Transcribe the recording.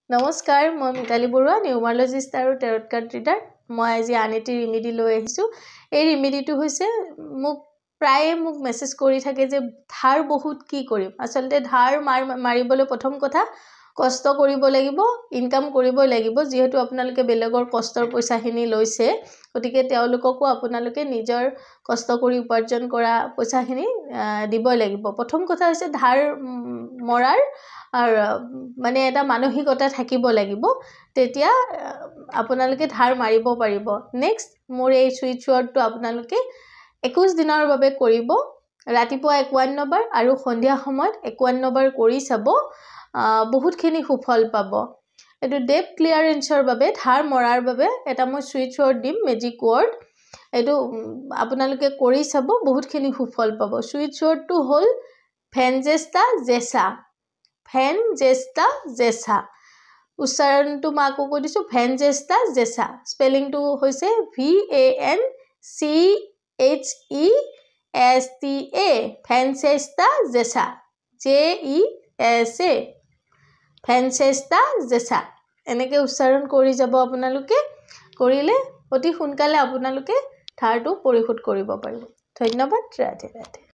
নমস্কাৰ মই মিতালী বৰুৱা নিউমাৰলজিষ্ট আৰু টেৰট কাৰ্ড ৰিডাৰ মই আজি আনেটি ৰিমেডি লৈ আহিছো এই ৰিমেডিটো হৈছে মোক প্ৰায়ে মোক মেসেজ কৰি থাকে যে ধাৰ বহুত কি কৰিম আসলতে ধাৰ মাৰিবলৈ প্ৰথম কথা কষ্ট কৰিব লাগিব ইনকাম কৰিব লাগিব যেহেতু আপোনালোকে বেলেগৰ কষ্টৰ পইচাখিনি লৈছে গতিকে তেওঁলোককো আপোনালোকে নিজৰ কষ্ট কৰি উপাৰ্জন কৰা পইচাখিনি দিব লাগিব প্ৰথম কথা হৈছে ধাৰ মৰাৰ আৰ মানে এটা মানসিকতা থাকিব লাগিব তেতিয়া আপোনালোকে ধাৰ মাৰিব পাৰিব নেক্সট মোৰ এই সুইচ ওয়াৰ্ডটো আপোনালোকে 21 দিনৰ বাবে কৰিব ৰাতিপুৱা 51 বাৰ আৰু সন্ধিয়া সময়ত 51 বাৰ কৰি চাব বহুতখিনি সুফল পাব এটো ডেপ ক্লিয়াৰেন্সৰ বাবে ধাৰ মৰাৰ বাবে এটা মই সুইচ ওয়াৰ্ড দিম মেজিক ওয়াৰ্ড এটো আপোনালোকে কৰি চাব বহুতখিনি সুফল পাব সুইচ ওয়াৰ্ডটো হল ভেনজেস্টা জেসা ভেনজেস্টা জেসা উচ্চাৰণটো মাকো কৈ দিছো ভেনজেস্টা জেসা স্পেলিংটো হৈছে VANCHESTA ভেনজেস্টা জেসা JESA ভেনজেস্টা জেসা এনেকে উচ্চাৰণ কৰি যাব আপোনালোকে কৰিলে অতি সোনকালে আপোনালোকে ধাৰটো পৰিশোধ কৰিব পাৰিব ধন্যবাদ ৰাধে ৰাধে